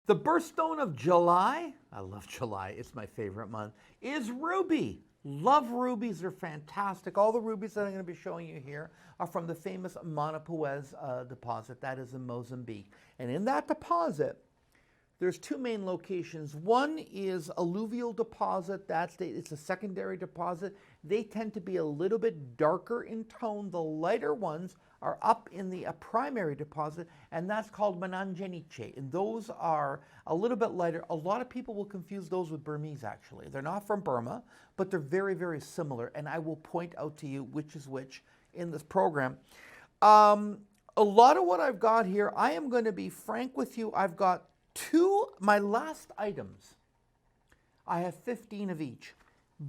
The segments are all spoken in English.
The birthstone of July, I love July, it's my favorite month, is ruby. Love rubies, they're fantastic. All the rubies that I'm going to be showing you here are from the famous Manapuez deposit, that is in Mozambique. And in that deposit, there's two main locations. One is alluvial deposit, it's a secondary deposit. They tend to be a little bit darker in tone. The lighter ones are up in the primary deposit, and that's called Manangeniche. And those are a little bit lighter. A lot of people will confuse those with Burmese, actually. They're not from Burma, but they're very, very similar, and I will point out to you which is which in this program. A lot of what I've got here, I am going to be frank with you, I've got my last items, I have 15 of each.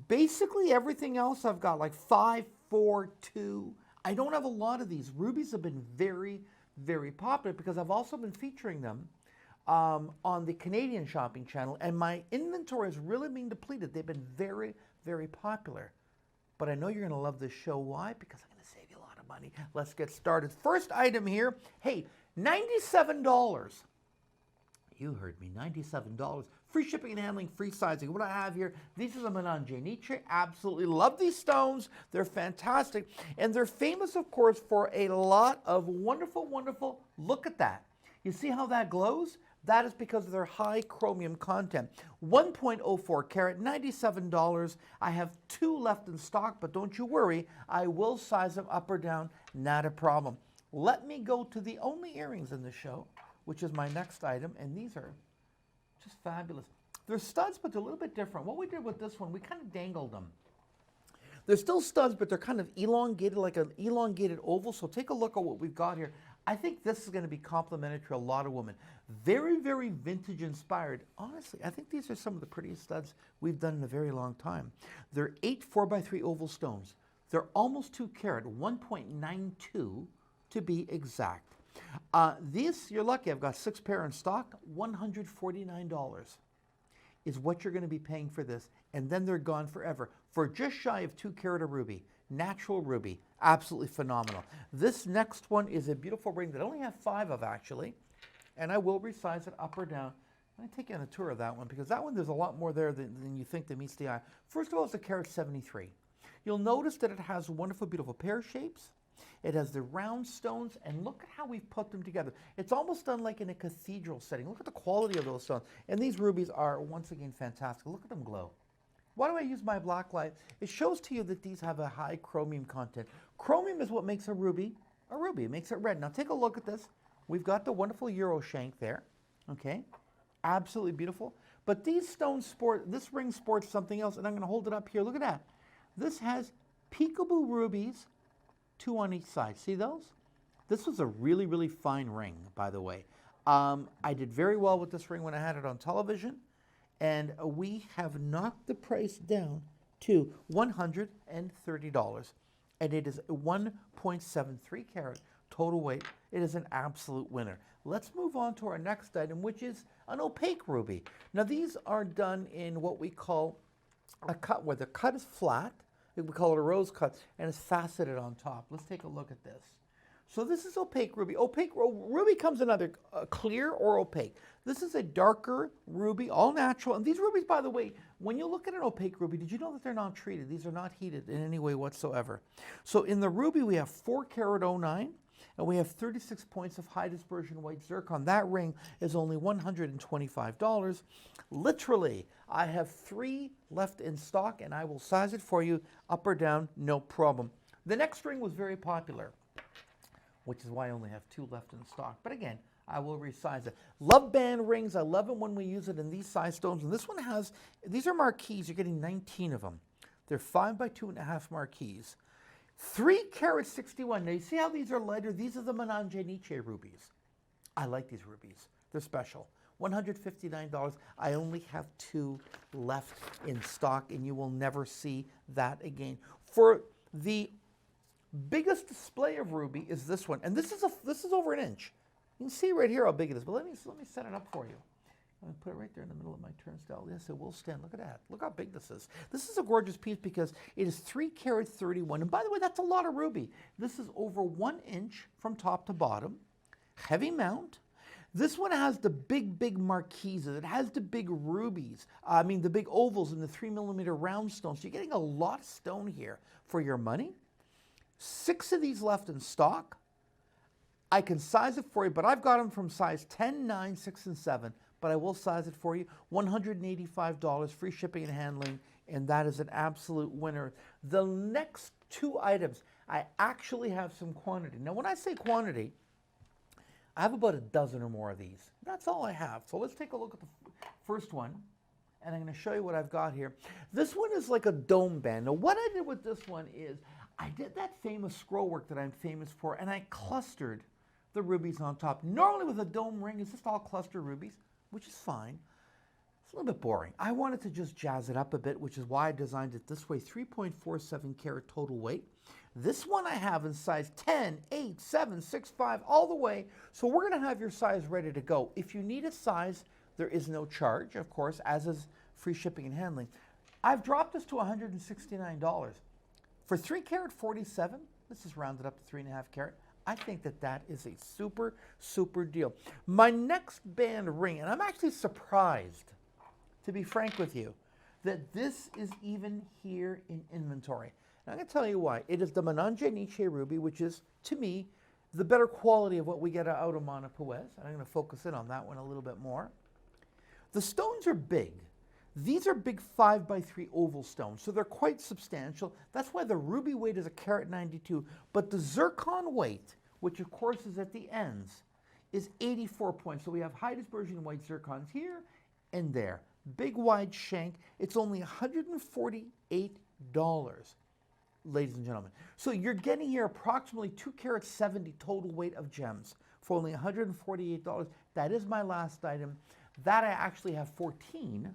Basically everything else I've got like 5, 4, 2. I don't have a lot of these. Rubies have been very, very popular because I've also been featuring them on the Canadian shopping channel, and my inventory is really being depleted. They've been very, very popular. But I know you're going to love this show. Why? Because I'm going to save you a lot of money. Let's get started. First item here, hey, $97. You heard me, $97. Free shipping and handling, free sizing. What I have here, these are the Manangeniche. Absolutely love these stones. They're fantastic. And they're famous, of course, for a lot of wonderful, wonderful, look at that. You see how that glows? That is because of their high chromium content. 1.04 carat, $97. I have 2 left in stock, but don't you worry. I will size them up or down, not a problem. Let me go to the only earrings in the show, which is my next item, and these are just fabulous. They're studs, but they're a little bit different. What we did with this one, we kind of dangled them. They're still studs, but they're kind of elongated, like an elongated oval. So take a look at what we've got here. I think this is going to be complimentary to a lot of women. Very, very vintage inspired. Honestly, I think these are some of the prettiest studs we've done in a very long time. They're 8 4x3 oval stones. They're almost 2 carat, 1.92 to be exact. These, you're lucky, I've got 6 pair in stock. $149 is what you're going to be paying for this, and then they're gone forever. For just shy of 2 carat of ruby, natural ruby, absolutely phenomenal. This next one is a beautiful ring that I only have 5 of, actually, and I will resize it up or down. I'm going to take you on a tour of that one, because that one, there's a lot more there than you think that meets the eye. First of all, it's a carat 73. You'll notice that it has wonderful, beautiful pear shapes. It has the round stones, and look at how we've put them together. It's almost done like in a cathedral setting. Look at the quality of those stones. And these rubies are, once again, fantastic. Look at them glow. Why do I use my black light? It shows to you that these have a high chromium content. Chromium is what makes a ruby. It makes it red. Now take a look at this. We've got the wonderful Euro shank there. Okay, absolutely beautiful. But these stones this ring sports something else, and I'm going to hold it up here. Look at that. This has peekaboo rubies, 2 on each side. See those? This was a really, really fine ring, by the way. I did very well with this ring when I had it on television, and we have knocked the price down to $130. And it is 1.73 carat total weight. It is an absolute winner. Let's move on to our next item, which is an opaque ruby. Now these are done in what we call a cut, where the cut is flat. We call it a rose cut, and it's faceted on top. Let's take a look at this. So this is opaque ruby. Opaque ruby comes in either clear or opaque. This is a darker ruby, all natural. And these rubies, by the way, when you look at an opaque ruby, did you know that they're not treated? These are not heated in any way whatsoever. So in the ruby, we have 4 carat 09, and we have 36 points of high dispersion white zircon. That ring is only $125. Literally, I have 3 left in stock, and I will size it for you up or down, no problem. The next ring was very popular, which is why I only have 2 left in stock. But again, I will resize it. Love band rings. I love it when we use it in these size stones. And this one has, these are marquise. You're getting 19 of them. They're 5 by 2.5 marquise. 3 carat 61. Now you see how these are lighter? These are the Manangeniche rubies. I like these rubies. They're special. $159. I only have 2 left in stock, and you will never see that again. For the biggest display of ruby is this one, and this is over an inch. You can see right here how big it is. But let me set it up for you. I'm going to put it right there in the middle of my turnstile. Yes, it will stand. Look at that. Look how big this is. This is a gorgeous piece because it is 3 carat 31. And by the way, that's a lot of ruby. This is over 1 inch from top to bottom. Heavy mount. This one has the big marquises. It has the big rubies. The big ovals and the 3mm round stones. So you're getting a lot of stone here for your money. 6 of these left in stock. I can size it for you, but I've got them from size 10, 9, 6, and 7. But I will size it for you. $185, free shipping and handling, and that is an absolute winner. The next 2 items, I actually have some quantity. Now, when I say quantity, I have about a dozen or more of these. That's all I have. So let's take a look at the first one, and I'm going to show you what I've got here. This one is like a dome band. Now, what I did with this one is I did that famous scroll work that I'm famous for, and I clustered the rubies on top. Normally with a dome ring, it's just all cluster rubies, which is fine. It's a little bit boring. I wanted to just jazz it up a bit, which is why I designed it this way. 3.47 carat total weight. This one I have in size 10, 8, 7, 6, 5, all the way. So we're going to have your size ready to go. If you need a size, there is no charge, of course, as is free shipping and handling. I've dropped this to $169. For 3 carat 47, this is rounded up to 3.5 carat. I think that that is a super, super deal. My next band ring, and I'm actually surprised, to be frank with you, that this is even here in inventory. And I'm going to tell you why. It is the Menage Niche Ruby, which is, to me, the better quality of what we get out of Mana Puez. I'm going to focus in on that one a little bit more. The stones are big. These are big 5x3 oval stones, so they're quite substantial. That's why the ruby weight is a carat 92, but the zircon weight, which of course is at the ends, is 84 points. So we have high dispersion white zircons here and there. Big wide shank. It's only $148, ladies and gentlemen. So you're getting here approximately 2 carat 70 total weight of gems for only $148. That is my last item. That I actually have 14,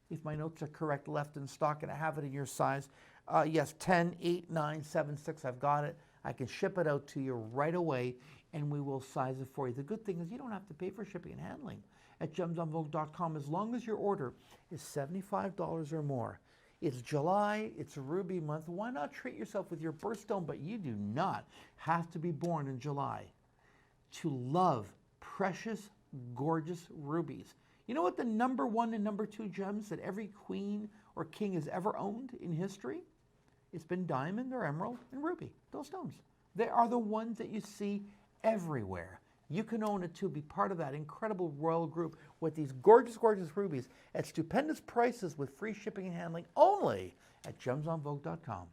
if my notes are correct, left in stock, and I have it in your size. Yes, 10, 8, 9, 7, 6, I've got it. I can ship it out to you right away, and we will size it for you. The good thing is you don't have to pay for shipping and handling at gemsonvogue.com as long as your order is $75 or more. It's July, it's a ruby month. Why not treat yourself with your birthstone? But you do not have to be born in July to love precious, gorgeous rubies. You know what the number 1 and number 2 gems that every queen or king has ever owned in history? It's been diamond or emerald and ruby, those stones. They are the ones that you see everywhere. You can own it too, be part of that incredible royal group with these gorgeous, gorgeous rubies at stupendous prices with free shipping and handling only at gemsonvogue.com.